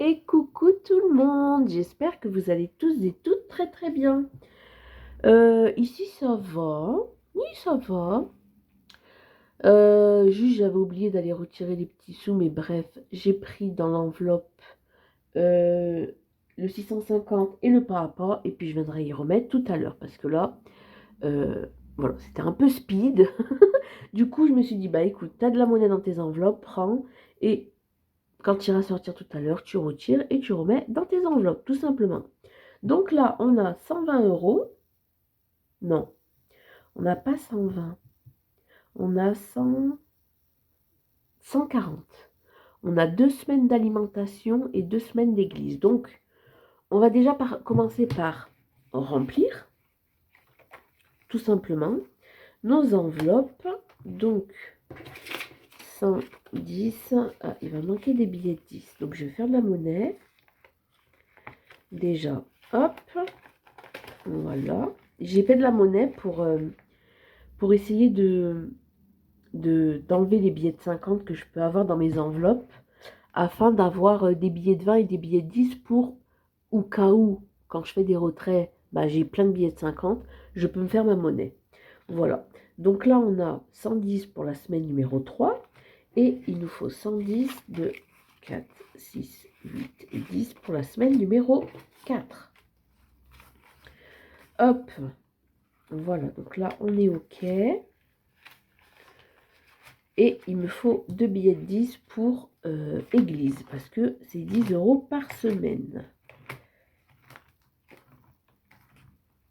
Et coucou tout le monde, j'espère que vous allez tous et toutes très très bien. Ici ça va, oui ça va. Juste j'avais oublié d'aller retirer les petits sous, mais bref, j'ai pris dans l'enveloppe euh, le 650 et le pas à pas, et puis je viendrai y remettre tout à l'heure, parce que là, euh, voilà, c'était un peu speed. Du coup je me suis dit, bah écoute, t'as de la monnaie dans tes enveloppes, prends, et quand tu iras sortir tout à l'heure, tu retires et tu remets dans tes enveloppes, tout simplement. Donc là, on a 120 euros. Non, on n'a pas 120. On a 100, 140. On a 2 semaines d'alimentation et 2 semaines d'église. Donc, on va déjà commencer par remplir, tout simplement, nos enveloppes. Donc, 110. Ah, il va manquer des billets de 10. Donc, je vais faire de la monnaie. Déjà, hop. Voilà. J'ai fait de la monnaie pour essayer d'enlever les billets de 50 que je peux avoir dans mes enveloppes afin d'avoir des billets de 20 et des billets de 10 pour, au cas où, quand je fais des retraits, bah, j'ai plein de billets de 50, je peux me faire ma monnaie. Voilà. Donc là, on a 110 pour la semaine numéro 3 et il nous faut 110 de 4, 6, 8 et 10 pour la semaine numéro 4. Hop. Voilà, donc là, on est OK. Et il me faut 2 billets de 10 pour église, parce que c'est 10 euros par semaine.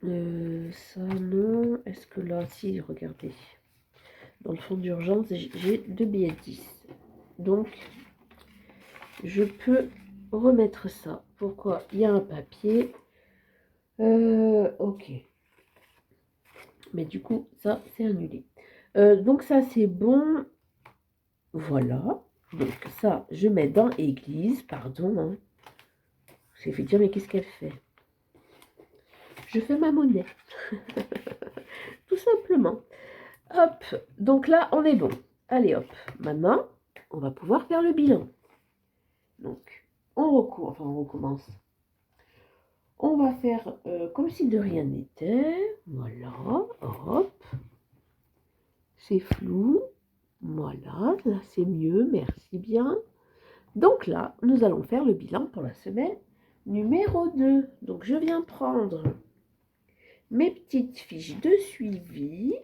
Ça, non. Est-ce que là, si, regardez. Dans le fonds d'urgence, j'ai 2 billets de 10. Donc, je peux remettre ça. Pourquoi? Il y a un papier. OK. Mais du coup, ça, c'est annulé. Donc, ça, c'est bon. Voilà. Donc, ça, je mets dans église. Pardon, hein. J'ai fait dire, mais qu'est-ce qu'elle fait? Je fais ma monnaie. Tout simplement. Hop, donc là, on est bon. Allez, hop. Maintenant, on va pouvoir faire le bilan. Donc, on recommence. On va faire comme si de rien n'était. Voilà, hop. C'est flou. Voilà, là c'est mieux, merci bien. Donc là, nous allons faire le bilan pour la semaine numéro 2. Donc, je viens prendre mes petites fiches de suivi.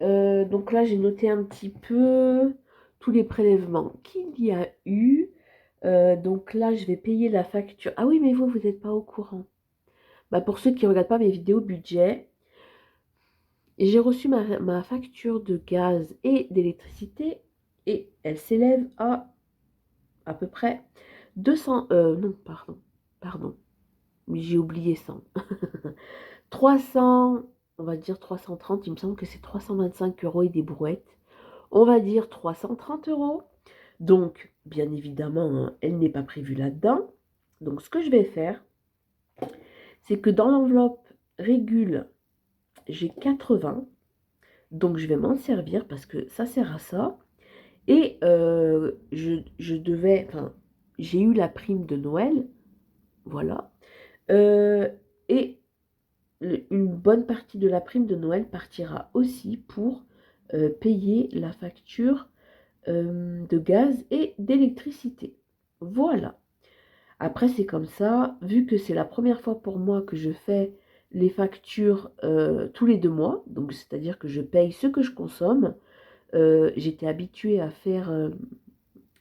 Donc là, j'ai noté un petit peu tous les prélèvements qu'il y a eu. Donc là, je vais payer la facture. Ah oui, mais vous n'êtes pas au courant. Bah, pour ceux qui ne regardent pas mes vidéos budget, j'ai reçu ma facture de gaz et d'électricité et elle s'élève à peu près 200... non, pardon. Mais j'ai oublié 100. 300, on va dire 330, il me semble que c'est 325 euros et des brouettes. On va dire 330 euros. Donc, bien évidemment, hein, elle n'est pas prévue là-dedans. Donc, ce que je vais faire, c'est que dans l'enveloppe régule, j'ai 80. Donc, je vais m'en servir parce que ça sert à ça. Et j'ai eu la prime de Noël. Voilà. Et une bonne partie de la prime de Noël partira aussi pour payer la facture de gaz et d'électricité. Voilà. Après, c'est comme ça, vu que c'est la première fois pour moi que je fais les factures tous les 2 mois, donc c'est-à-dire que je paye ce que je consomme, j'étais habituée à faire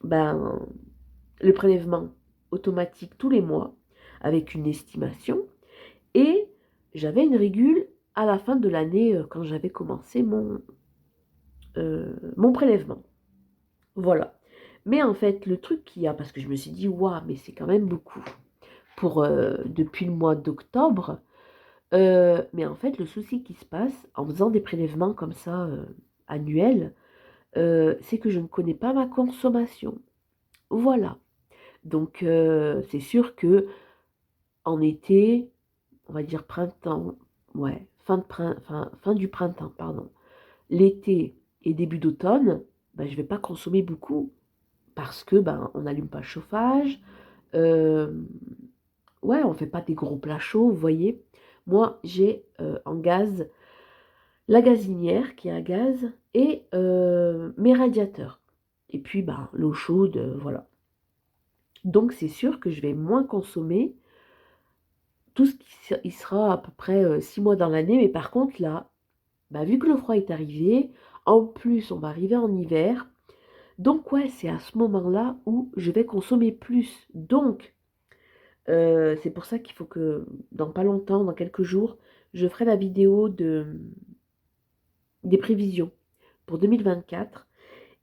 le prélèvement automatique tous les mois avec une estimation et j'avais une régule à la fin de l'année quand j'avais commencé mon prélèvement. Voilà. Mais en fait, le truc qu'il y a, parce que je me suis dit, waouh, mais c'est quand même beaucoup pour depuis le mois d'octobre. Mais en fait, le souci qui se passe en faisant des prélèvements comme ça annuels, c'est que je ne connais pas ma consommation. Voilà. Donc, c'est sûr que en été, on va dire printemps, ouais, fin du printemps, pardon. L'été et début d'automne, ben, je ne vais pas consommer beaucoup parce que ben, on n'allume pas le chauffage. Ouais, on fait pas des gros plats chauds, vous voyez. Moi, j'ai en gaz la gazinière qui est à gaz et mes radiateurs. Et puis, ben, l'eau chaude, voilà. Donc, c'est sûr que je vais moins consommer tout ce qui il sera à peu près 6 mois dans l'année. Mais par contre, là, bah, vu que le froid est arrivé, en plus, on va arriver en hiver. Donc, ouais, c'est à ce moment-là où je vais consommer plus. Donc, c'est pour ça qu'il faut que, dans pas longtemps, dans quelques jours, je ferai la vidéo des prévisions pour 2024.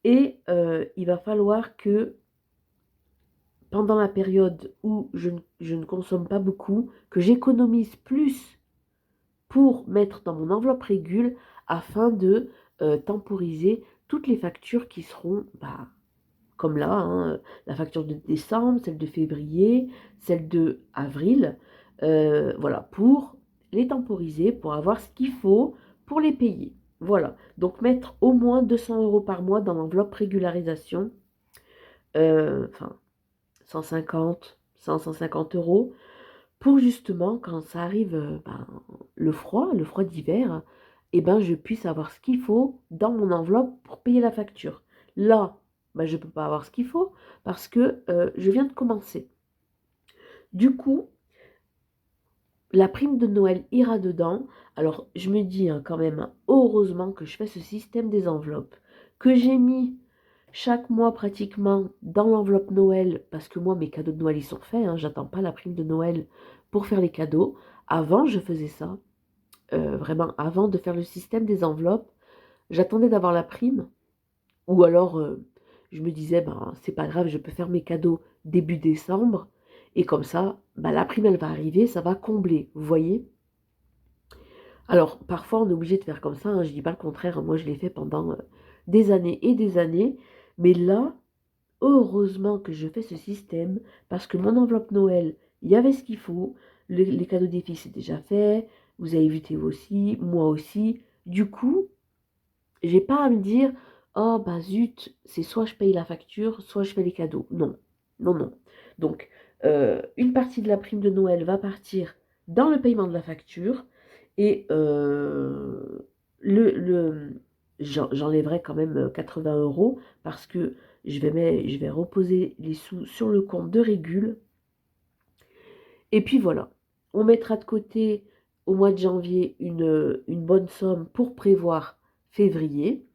Et il va falloir que pendant la période où je ne consomme pas beaucoup, que j'économise plus pour mettre dans mon enveloppe régule afin de temporiser toutes les factures qui seront, bah, comme là, hein, la facture de décembre, celle de février, celle de avril, voilà, pour les temporiser, pour avoir ce qu'il faut pour les payer. Voilà, donc mettre au moins 200 € par mois dans l'enveloppe régularisation, enfin 150, 100, 150 €, pour justement, quand ça arrive, ben, le froid d'hiver, et ben, je puisse avoir ce qu'il faut dans mon enveloppe pour payer la facture. Là, ben, je ne peux pas avoir ce qu'il faut parce que je viens de commencer. Du coup, la prime de Noël ira dedans. Alors, je me dis hein, quand même, hein, heureusement que je fais ce système des enveloppes, que j'ai mis chaque mois pratiquement dans l'enveloppe Noël, parce que moi, mes cadeaux de Noël, ils sont faits, hein, j'attends pas la prime de Noël pour faire les cadeaux. Avant, je faisais ça, vraiment, avant de faire le système des enveloppes, j'attendais d'avoir la prime, ou alors je me disais, ben, c'est pas grave, je peux faire mes cadeaux début décembre, et comme ça, ben, la prime, elle va arriver, ça va combler, vous voyez. Alors, parfois, on est obligé de faire comme ça, hein, je dis pas le contraire, hein, moi, je l'ai fait pendant des années et des années, mais là, heureusement que je fais ce système parce que mon enveloppe Noël, il y avait ce qu'il faut. Les cadeaux des filles, c'est déjà fait. Vous avez vu Théo aussi, moi aussi. Du coup, j'ai pas à me dire, oh bah zut, c'est soit je paye la facture, soit je fais les cadeaux. Non, non, non. Donc, une partie de la prime de Noël va partir dans le paiement de la facture et j'enlèverai quand même 80 € parce que je vais reposer les sous sur le compte de régule. Et puis voilà, on mettra de côté au mois de janvier une bonne somme pour prévoir février.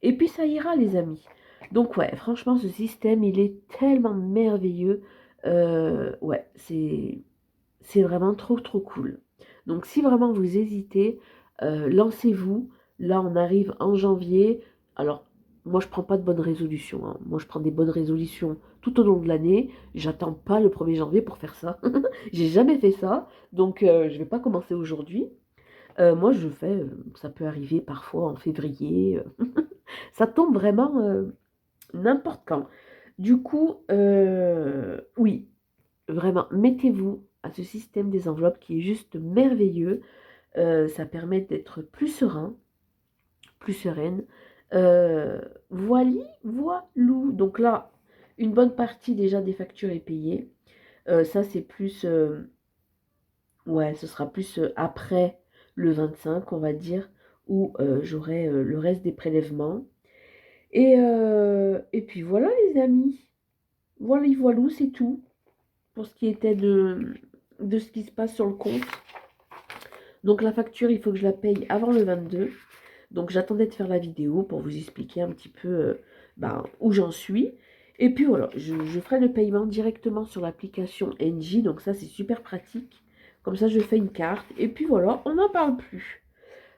Et puis ça ira les amis. Donc ouais, franchement ce système il est tellement merveilleux. Ouais, c'est vraiment trop trop cool. Donc si vraiment vous hésitez, lancez-vous. Là on arrive en janvier. Alors moi je prends pas de bonnes résolutions, hein. Moi je prends des bonnes résolutions tout au long de l'année. J'attends pas le 1er janvier pour faire ça. J'ai jamais fait ça. Donc je vais pas commencer aujourd'hui. Moi je fais, ça peut arriver parfois en février. Ça tombe vraiment n'importe quand. Du coup, oui, vraiment, mettez-vous à ce système des enveloppes qui est juste merveilleux. Ça permet d'être plus serein, plus sereine. Voilou. Donc là, une bonne partie déjà des factures est payée. Ça, c'est plus... ouais, ce sera plus après le 25, on va dire, où j'aurai le reste des prélèvements. Et puis voilà les amis. Voilou, c'est tout pour ce qui était de ce qui se passe sur le compte. Donc la facture, il faut que je la paye avant le 22. Donc j'attendais de faire la vidéo pour vous expliquer un petit peu où j'en suis. Et puis voilà, je ferai le paiement directement sur l'application Engie. Donc ça, c'est super pratique. Comme ça, je fais une carte. Et puis voilà, on n'en parle plus.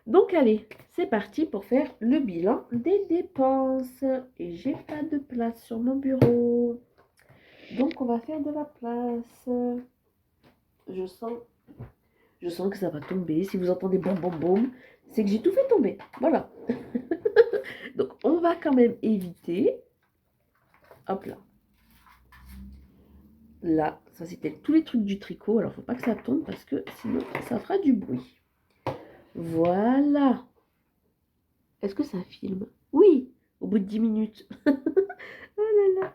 Donc allez, c'est parti pour faire le bilan des dépenses. Et j'ai pas de place sur mon bureau. Donc on va faire de la place. Je sens que ça va tomber. Si vous entendez boum boum boum, c'est que j'ai tout fait tomber. Voilà. Donc on va quand même éviter. Hop là. Là, ça c'était tous les trucs du tricot. Alors faut pas que ça tombe parce que sinon ça fera du bruit. Voilà. Est-ce que ça filme? Oui, au bout de 10 minutes. Oh là là.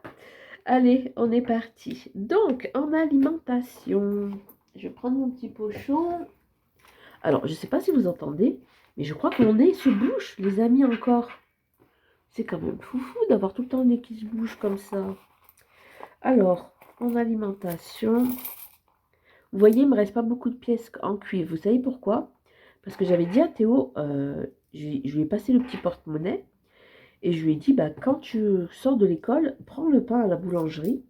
Allez, on est parti. Donc, en alimentation, je vais prendre mon petit pochon. Alors, je ne sais pas si vous entendez, mais je crois que mon nez se bouche, les amis, encore. C'est quand même foufou d'avoir tout le temps le nez qui se bouge comme ça. Alors, en alimentation, vous voyez, il ne me reste pas beaucoup de pièces en cuivre. Vous savez pourquoi? Parce que j'avais dit à Théo, je lui ai passé le petit porte-monnaie et je lui ai dit, bah, quand tu sors de l'école, prends le pain à la boulangerie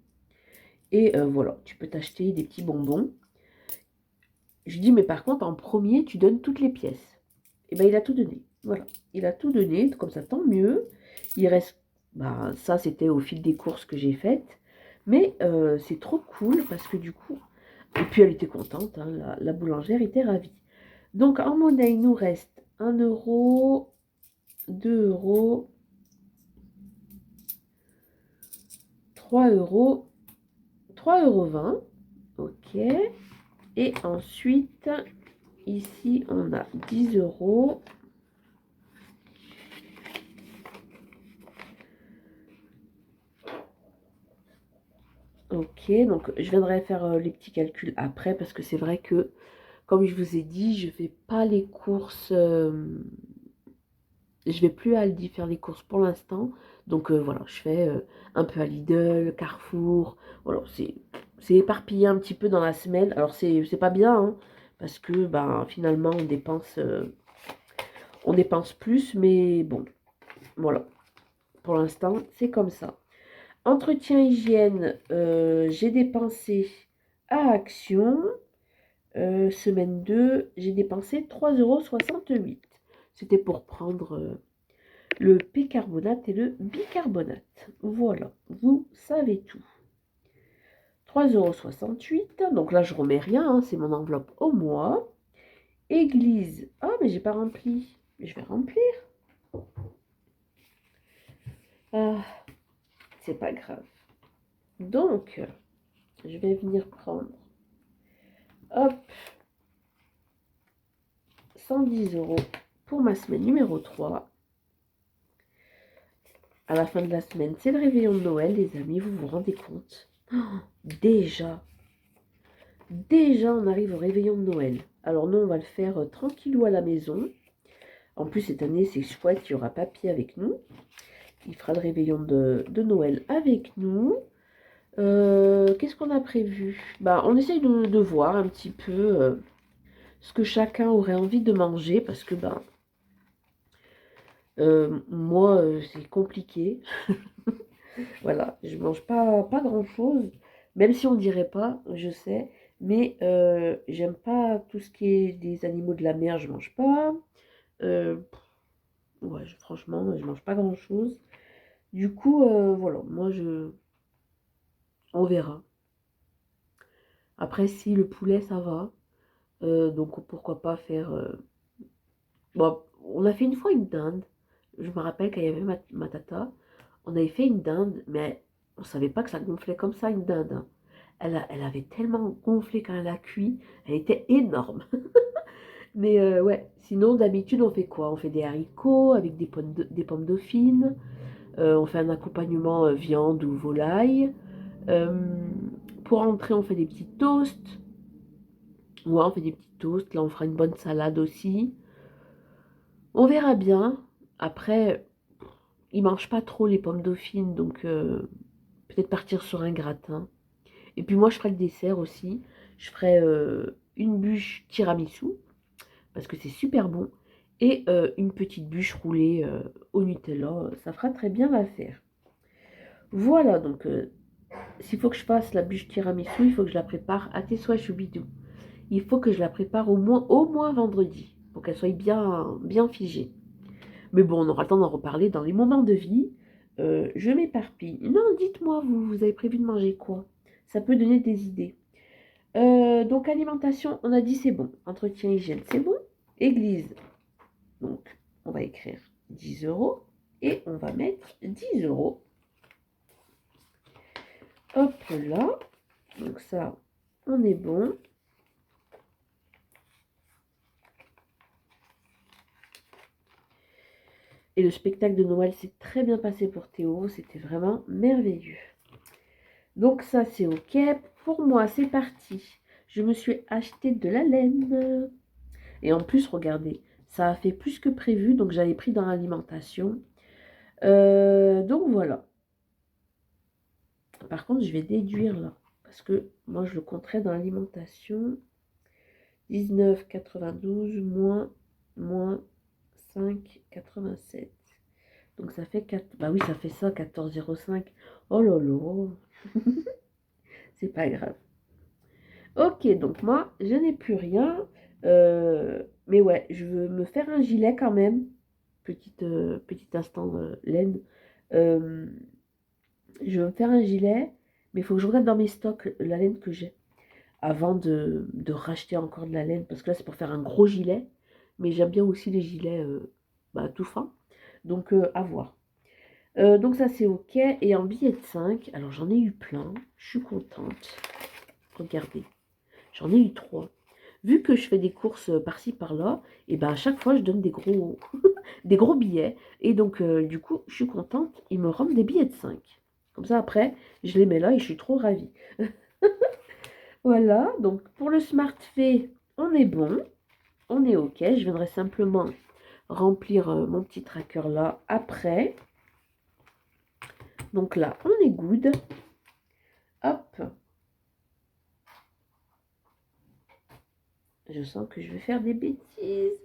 et voilà, tu peux t'acheter des petits bonbons. Je lui dis, mais par contre, en premier, tu donnes toutes les pièces. Et bien, il a tout donné. Voilà, il a tout donné, comme ça, tant mieux. Il reste, bah, ça, c'était au fil des courses que j'ai faites. Mais c'est trop cool parce que du coup, et puis elle était contente, hein, la boulangère était ravie. Donc en monnaie, il nous reste 1 euro, 2 euros, 3 euros, 3,20 €. Ok. Et ensuite, ici, on a 10 euros. Ok, donc je viendrai faire les petits calculs après parce que c'est vrai que, comme je vous ai dit, je fais pas les courses. Je vais plus à Aldi faire les courses pour l'instant. Donc voilà, je fais un peu à Lidl, Carrefour. Voilà, c'est éparpillé un petit peu dans la semaine. Alors c'est pas bien, hein, parce que ben, finalement on dépense plus, mais bon, voilà. Pour l'instant, c'est comme ça. Entretien hygiène, j'ai dépensé à Action. Semaine 2, j'ai dépensé 3,68 €. C'était pour prendre le bicarbonate et le bicarbonate. Voilà, vous savez tout. 3,68 €. Donc là, je remets rien, hein, c'est mon enveloppe au mois. Église. Ah, mais j'ai pas rempli. Mais je vais remplir. Ah, c'est pas grave. Donc, je vais venir prendre, hop, 110 € pour ma semaine numéro 3. À la fin de la semaine, c'est le réveillon de Noël, les amis, vous vous rendez compte? Oh, déjà, on arrive au réveillon de Noël. Alors nous, on va le faire tranquillou à la maison. En plus, cette année, c'est chouette, il y aura papy avec nous. Il fera le réveillon de Noël avec nous. Qu'est-ce qu'on a prévu? Bah, on essaye de voir un petit peu ce que chacun aurait envie de manger parce que bah, moi, c'est compliqué. Voilà, je mange pas grand-chose, même si on dirait pas, je sais, mais j'aime pas tout ce qui est des animaux de la mer, je mange pas. Euh, ouais, franchement, je mange pas grand-chose. Du coup, voilà, on verra. Après, si le poulet, ça va, donc pourquoi pas faire. Bon, on a fait une fois une dinde. Je me rappelle quand il y avait ma tata, on avait fait une dinde, mais on savait pas que ça gonflait comme ça une dinde, hein. Elle avait tellement gonflé quand elle a cuit, elle était énorme. Mais ouais, sinon d'habitude on fait quoi? On fait des haricots avec des pommes dauphines, on fait un accompagnement viande ou volaille. Euh, pour entrer on fait des petits toasts. Ouais, on fait des petits toasts, là on fera une bonne salade aussi. On verra bien. Après, ils mangent pas trop les pommes dauphines, donc peut-être partir sur un gratin. Et puis moi je ferai le dessert aussi. Je ferai une bûche tiramisu parce que c'est super bon et une petite bûche roulée au Nutella. Ça fera très bien l'affaire. Voilà, donc s'il faut que je fasse la bûche tiramisu, il faut que je la prépare à tes souhaits choubidou. Il faut que je la prépare au moins vendredi pour qu'elle soit bien figée. Mais bon, on aura le temps d'en reparler dans les moments de vie. Je m'éparpille. Non, dites-moi, vous avez prévu de manger quoi? Ça peut donner des idées. Donc alimentation, on a dit c'est bon. Entretien hygiène, c'est bon. Église, donc on va écrire 10 € et on va mettre 10 €. Hop là, donc ça, on est bon. Et le spectacle de Noël s'est très bien passé pour Théo. C'était vraiment merveilleux. Donc ça, c'est OK. Pour moi, c'est parti. Je me suis acheté de la laine. Et en plus, regardez, ça a fait plus que prévu. Donc j'avais pris dans l'alimentation. Donc voilà. Par contre, je vais déduire là. Parce que moi, je le compterai dans l'alimentation. 19,92 moins 5,87. Donc ça fait 4. Bah oui, ça fait ça, 14,05. Oh là là. C'est pas grave. Ok, donc moi, je n'ai plus rien. Mais ouais, je veux me faire un gilet quand même. Petit instant laine. Euh, je veux me faire un gilet. Mais il faut que je regarde dans mes stocks la laine que j'ai. Avant de racheter encore de la laine. Parce que là, c'est pour faire un gros gilet. Mais j'aime bien aussi les gilets tout fins. Donc, à voir. Donc ça, c'est OK. Et en billet de 5, alors j'en ai eu plein. Je suis contente. Regardez. J'en ai eu 3. Vu que je fais des courses par-ci, par-là, et ben à chaque fois, je donne des gros, des gros billets. Et donc, du coup, je suis contente. Ils me rendent des billets de 5. Comme ça, après, je les mets là et je suis trop ravie. Voilà, donc pour le Smart Fait, on est bon, on est OK. Je viendrai simplement remplir mon petit tracker là après. Donc là, on est good. Hop. Je sens que je vais faire des bêtises.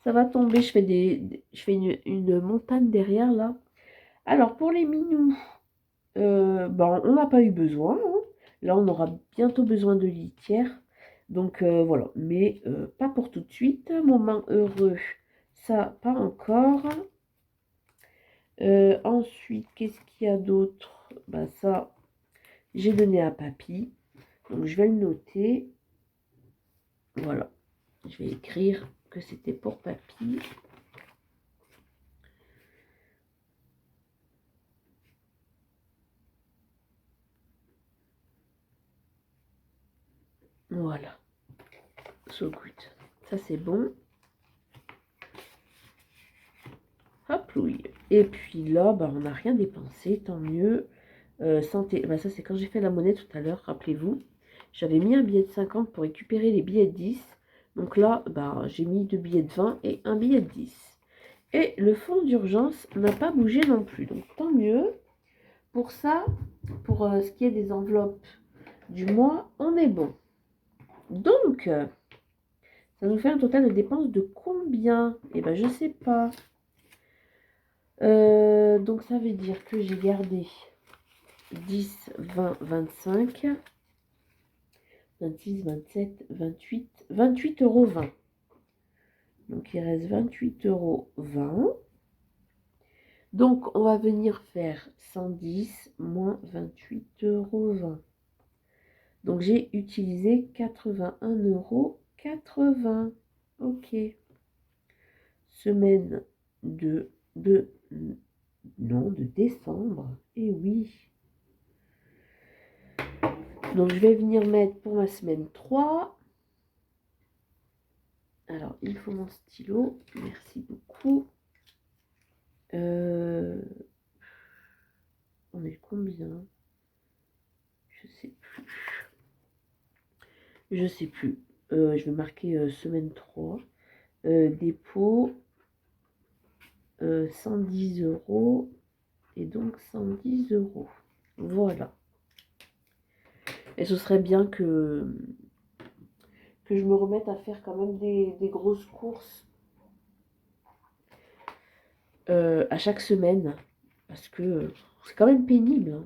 Ça va tomber, je fais une montagne derrière là. Alors pour les minous, on n'a pas eu besoin, hein. Là, on aura bientôt besoin de litière. Donc voilà, mais pas pour tout de suite. Moment heureux, ça, pas encore. Ensuite, qu'est-ce qu'il y a d'autre? Bah ça, j'ai donné à papy. Donc je vais le noter. Voilà. Je vais écrire que c'était pour papy. Voilà. So good. Ça, c'est bon. Hop, oui. Et puis là, bah, on n'a rien dépensé, tant mieux. Santé. Bah, ça, c'est quand j'ai fait la monnaie tout à l'heure, rappelez-vous. J'avais mis un billet de 50 pour récupérer les billets de 10. Donc là, bah, j'ai mis 2 billets de 20 et un billet de 10. Et le fonds d'urgence n'a pas bougé non plus. Donc tant mieux. Pour ça, pour ce qui est des enveloppes du mois, on est bon. Donc, ça nous fait un total de dépenses de combien? Eh ben, je sais pas. Donc, ça veut dire que j'ai gardé 10, 20, 25, 26, 27, 28, 28,20 €. Donc, il reste 28,20 €. Donc, on va venir faire 110 moins 28,20 €. Donc, j'ai utilisé 81,80 €. Ok. Semaine de décembre. Et oui. Donc, je vais venir mettre pour ma semaine 3. Alors, il faut mon stylo. Merci beaucoup. On est combien? Je sais plus. Je sais plus. Je vais marquer semaine 3. Dépôt. 110 € et donc 110 €. Voilà. Et ce serait bien que je me remette à faire quand même des grosses courses à chaque semaine. Parce que c'est quand même pénible, hein.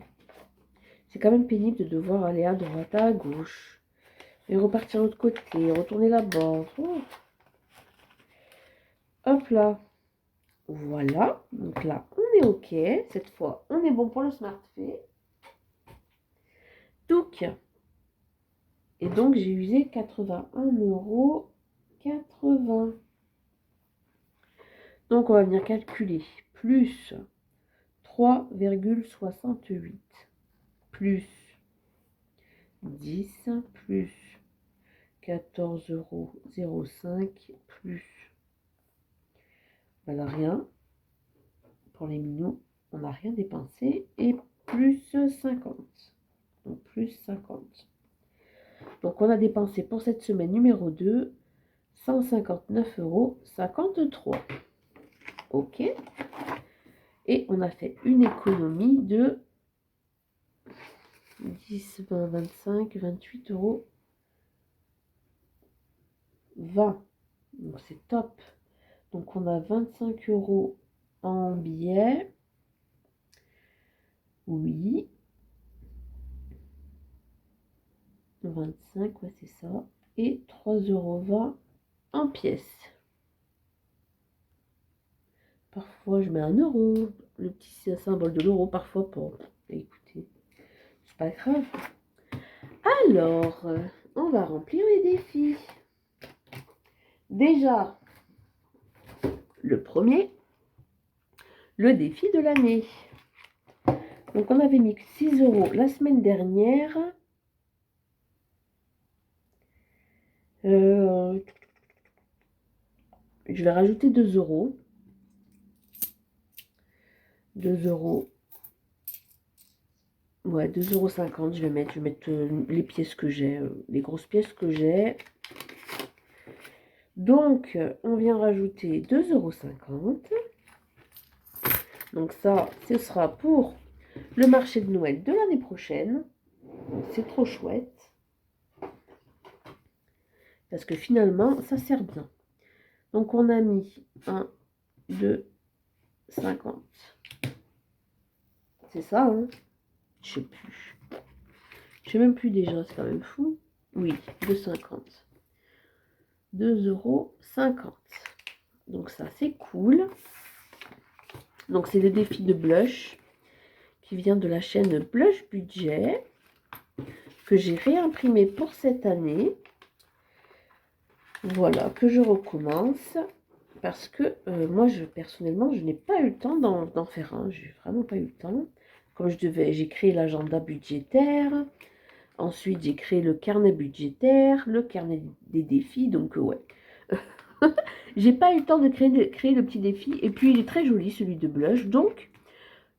C'est quand même pénible de devoir aller à droite, à gauche, et repartir de l'autre côté, retourner là-bas. Oh. Hop là. Voilà. Donc là, on est OK. Cette fois, on est bon pour le Smart Fait. Donc, et donc, j'ai usé 81,80 €. Donc, on va venir calculer plus 3,68 plus 10 plus 14,05 € plus, voilà, rien, pour les minous, on n'a rien dépensé. Et plus 50. Donc plus 50. Donc on a dépensé pour cette semaine numéro 2 159,53 €. Ok. Et on a fait une économie de 10, 20, 25, 28 €. 20. Donc c'est top. Donc on a 25 € en billets. Oui. 25, ouais, c'est ça. Et 3,20 € en pièces. Parfois, je mets 1 €. Le petit symbole de l'euro, parfois pas. Écoutez, c'est pas grave. Alors, on va remplir les défis. Déjà, le premier, le défi de l'année. Donc, on avait mis 6 € la semaine dernière. Je vais rajouter 2 €. 2 €. Ouais, 2,50 €. Je vais mettre les pièces que j'ai, les grosses pièces que j'ai. Donc, on vient rajouter 2,50 €. Donc ça, ce sera pour le marché de Noël de l'année prochaine. C'est trop chouette. Parce que finalement, ça sert bien. Donc, on a mis 1, 2, 50. C'est ça, hein? Je sais plus. Je sais même plus déjà, c'est quand même fou. Oui, 2,50. 2,50 €. Donc ça, c'est cool. Donc, c'est le défi de blush qui vient de la chaîne Blush Budget que j'ai réimprimé pour cette année. Voilà, que je recommence parce que moi, personnellement, je n'ai pas eu le temps d'en faire un. J'ai vraiment pas eu le temps. Comme j'ai créé l'agenda budgétaire. Ensuite, j'ai créé le carnet budgétaire, le carnet des défis. Donc, ouais. J'ai pas eu le temps de créer le petit défi. Et puis, il est très joli, celui de blush. Donc,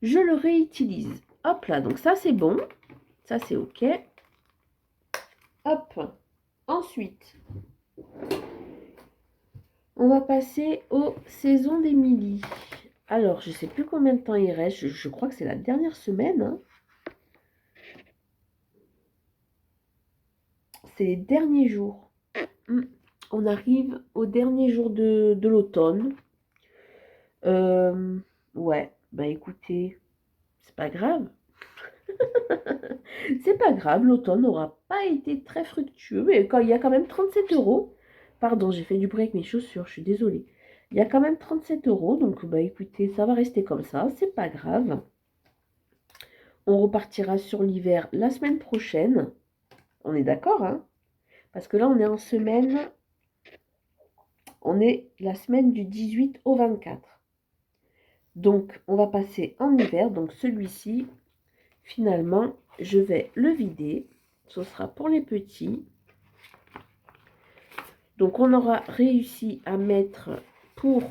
je le réutilise. Hop là, donc ça, c'est bon. Ça, c'est OK. Hop. Ensuite, on va passer aux saisons d'Émilie. Alors, je ne sais plus combien de temps il reste. Je crois que c'est la dernière semaine. Hein. C'est les derniers jours. On arrive aux derniers jours de l'automne. Ouais, bah écoutez, c'est pas grave. C'est pas grave, l'automne n'aura pas été très fructueux. Mais il y a quand même 37 €. Pardon, j'ai fait du bruit avec mes chaussures, je suis désolée. Il y a quand même 37 €, donc bah écoutez, ça va rester comme ça, c'est pas grave. On repartira sur l'hiver la semaine prochaine. On est d'accord, hein? Parce que là, on est en semaine... On est la semaine du 18 au 24. Donc, on va passer en hiver. Donc, celui-ci, finalement, je vais le vider. Ce sera pour les petits. Donc, on aura réussi à mettre pour...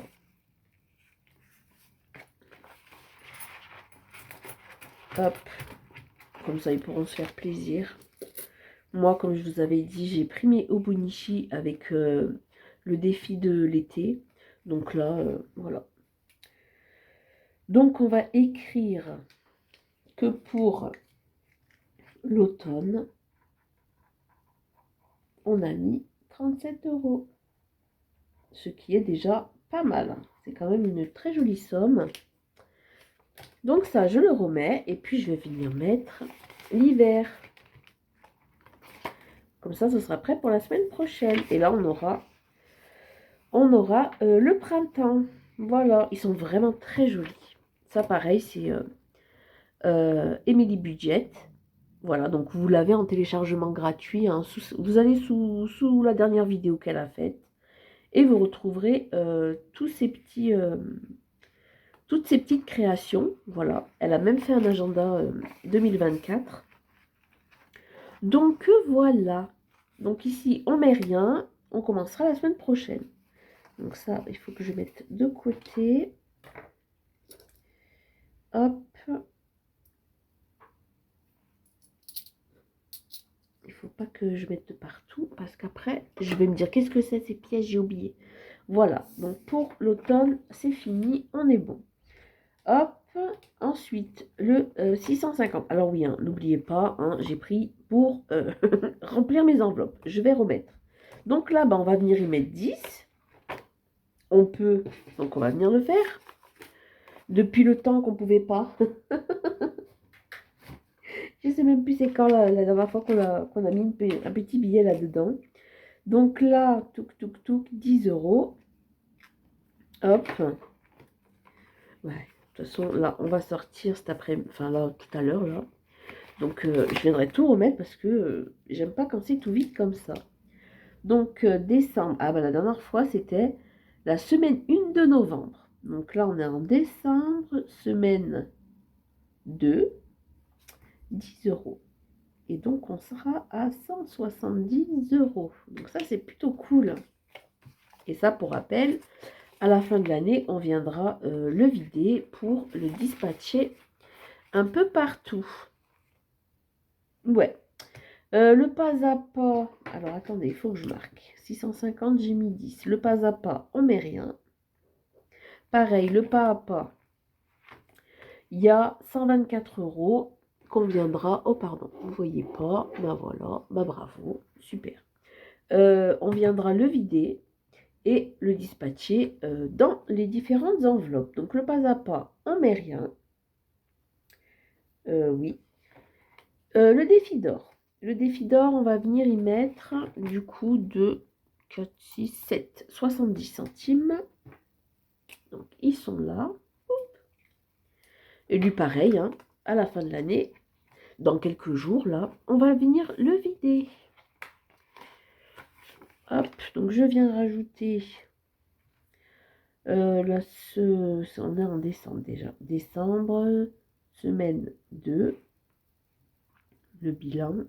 Hop. Comme ça, ils pourront se faire plaisir. Moi, comme je vous avais dit, j'ai pris mes Obunichi avec le défi de l'été. Donc là, voilà. Donc, on va écrire que pour l'automne, on a mis 37 €. Ce qui est déjà pas mal. C'est quand même une très jolie somme. Donc ça, je le remets. Et puis, je vais venir mettre l'hiver. Comme ça, ce sera prêt pour la semaine prochaine. Et là, on aura le printemps. Voilà, ils sont vraiment très jolis. Ça, pareil, c'est Emily Budget. Voilà, donc vous l'avez en téléchargement gratuit. Hein, vous allez sous la dernière vidéo qu'elle a faite. Et vous retrouverez toutes ces petites créations. Voilà, elle a même fait un agenda 2024. Donc voilà. Donc ici, on met rien. On commencera la semaine prochaine. Donc ça, il faut que je mette de côté. Hop. Il faut pas que je mette de partout parce qu'après, je vais me dire qu'est-ce que c'est ces pièces, j'ai oublié. Voilà, donc pour l'automne, c'est fini, on est bon. Hop, ensuite, le 650. Alors oui, hein, n'oubliez pas, hein, j'ai pris pour remplir mes enveloppes. Je vais remettre. Donc là, bah, on va venir y mettre 10. On peut, donc on va venir le faire. Depuis le temps qu'on ne pouvait pas. Je ne sais même plus c'est quand la dernière fois qu'on a mis un petit billet là-dedans. Donc là, touk touk touk, 10 euros. Hop. Ouais, de toute façon, là, on va sortir cet après-midi, enfin là, tout à l'heure, là. Donc, je viendrai tout remettre parce que j'aime pas quand c'est tout vite comme ça. Donc, décembre. Ah, bah, la dernière fois, c'était la semaine 1 de novembre. Donc là, on est en décembre, semaine 2, 10 euros. Et donc, on sera à 170 euros. Donc ça, c'est plutôt cool. Et ça, pour rappel, à la fin de l'année, on viendra le vider pour le dispatcher un peu partout. Ouais. Le pas à pas. Alors, attendez, il faut que je marque. 650, j'ai mis 10. Le pas à pas, on met rien. Pareil, le pas à pas, il y a 124 euros qu'on viendra... Oh, pardon, vous ne voyez pas. Ben voilà, ben bravo, super. On viendra le vider et le dispatcher dans les différentes enveloppes. Donc, le pas à pas, on met rien. Oui. Le défi d'or. Le défi d'or, on va venir y mettre du coup de 4, 6, 7, 70 centimes. Donc, ils sont là. Et lui, pareil, hein, à la fin de l'année, dans quelques jours, là, on va venir le vider. Hop, donc je viens rajouter... là, on est en décembre déjà. Décembre, semaine 2, le bilan.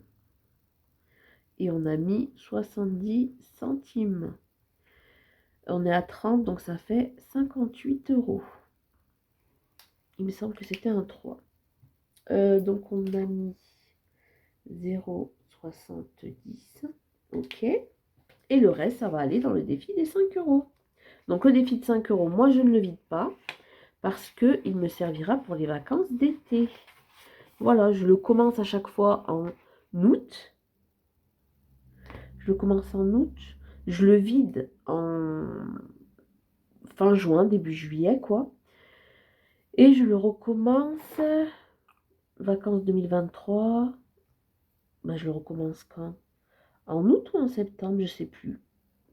Et on a mis 70 centimes. On est à 30, donc ça fait 58 euros. Il me semble que c'était un 3. Donc on a mis 0,70. Ok. Et le reste, ça va aller dans le défi des 5 euros. Donc le défi de 5 euros, moi je ne le vide pas parce qu'il me servira pour les vacances d'été. Voilà, je le commence à chaque fois en août. Je le commence en août. Je le vide en fin juin, début juillet, quoi. Et je le recommence, vacances 2023. Ben, je le recommence quand? En août ou en septembre, je sais plus.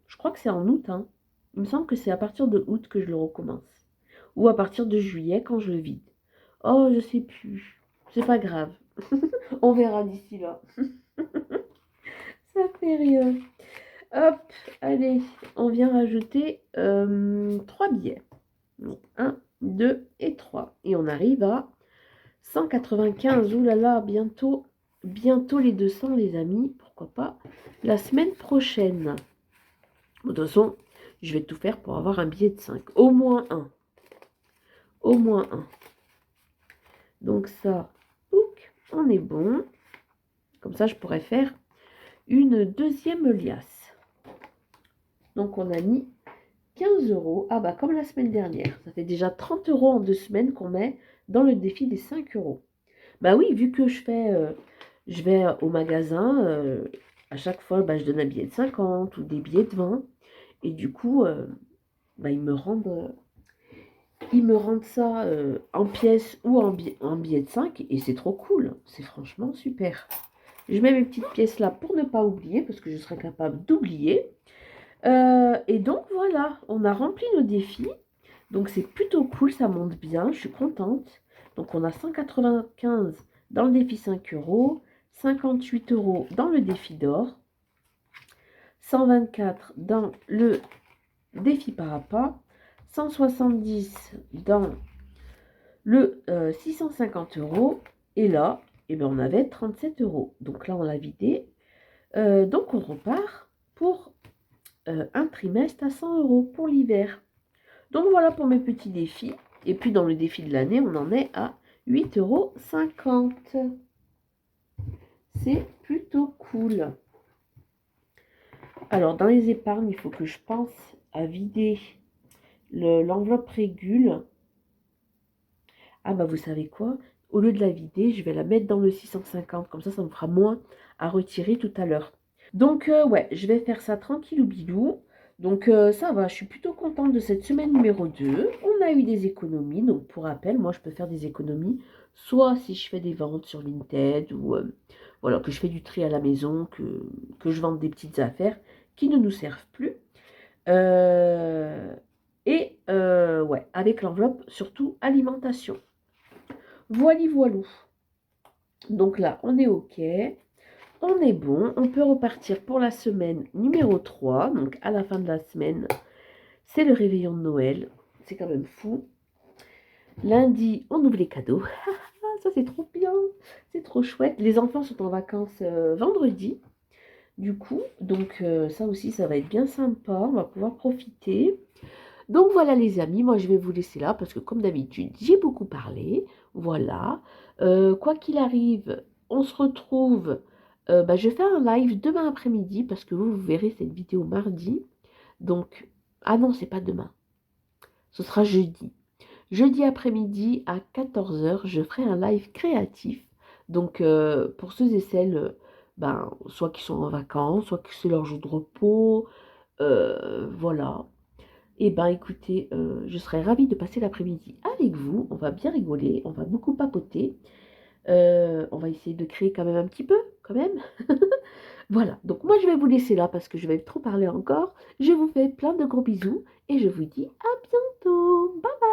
Je crois que c'est en août, hein. Il me semble que c'est à partir de août que je le recommence. Ou à partir de juillet quand je le vide. Oh, je sais plus. C'est pas grave. On verra d'ici là. Ça fait rien. Hop, allez, on vient rajouter 3 billets. Donc 1, 2 et 3. Et on arrive à 195. Ouh là là, bientôt les 200 les amis. Pourquoi pas la semaine prochaine. De toute façon, je vais tout faire pour avoir un billet de 5. Au moins un. Au moins un. Donc ça, on est bon. Comme ça, je pourrais faire une deuxième liasse. Donc, on a mis 15 euros. Ah bah, comme la semaine dernière. Ça fait déjà 30 euros en 2 semaines qu'on met dans le défi des 5 euros. Bah oui, vu que je vais au magasin, à chaque fois, bah, je donne un billet de 50 ou des billets de 20. Et du coup, bah, ils me rendent ça en pièces ou en billet de 5. Et c'est trop cool. C'est franchement super. Je mets mes petites pièces là pour ne pas oublier, parce que je serais capable d'oublier. Et donc voilà, on a rempli nos défis. Donc c'est plutôt cool, ça monte bien, je suis contente. Donc on a 195 dans le défi 5 euros, 58 euros dans le défi d'or, 124 dans le défi par à pas, 170 dans le 650 euros. Et là, eh ben, on avait 37 euros. Donc là, on l'a vidé. Donc on repart pour un trimestre à 100 euros pour l'hiver. Donc voilà pour mes petits défis. Et puis dans le défi de l'année, on en est à 8,50 €. C'est plutôt cool. Alors, dans les épargnes, il faut que je pense à vider l'enveloppe régule. Ah bah vous savez quoi? Au lieu de la vider, je vais la mettre dans le 650. Comme ça me fera moins à retirer tout à l'heure. Donc ouais, je vais faire ça tranquillou bilou. Donc ça va, je suis plutôt contente de cette semaine numéro 2. On a eu des économies. Donc pour rappel, moi je peux faire des économies. Soit si je fais des ventes sur Vinted ou voilà, que je fais du tri à la maison, que je vende des petites affaires qui ne nous servent plus. Ouais, avec l'enveloppe, surtout alimentation. Voilà, voilou. Donc là, on est OK. On est bon. On peut repartir pour la semaine numéro 3. Donc à la fin de la semaine, c'est le réveillon de Noël. C'est quand même fou. Lundi, on ouvre les cadeaux. Ça, c'est trop bien. C'est trop chouette. Les enfants sont en vacances vendredi. Du coup, donc ça aussi, ça va être bien sympa. On va pouvoir profiter. Donc voilà les amis, moi je vais vous laisser là parce que comme d'habitude, j'ai beaucoup parlé. Voilà. Quoi qu'il arrive, on se retrouve. Je fais un live demain après-midi parce que vous verrez cette vidéo mardi. Donc, ah non, c'est pas demain. Ce sera jeudi. Jeudi après-midi à 14 h, je ferai un live créatif. Donc, pour ceux et celles, soit qui sont en vacances, soit que c'est leur jour de repos. Voilà. Eh bien, écoutez, je serais ravie de passer l'après-midi avec vous. On va bien rigoler, on va beaucoup papoter. On va essayer de créer quand même un petit peu, quand même. Voilà, donc moi je vais vous laisser là parce que je vais trop parler encore. Je vous fais plein de gros bisous et je vous dis à bientôt. Bye bye.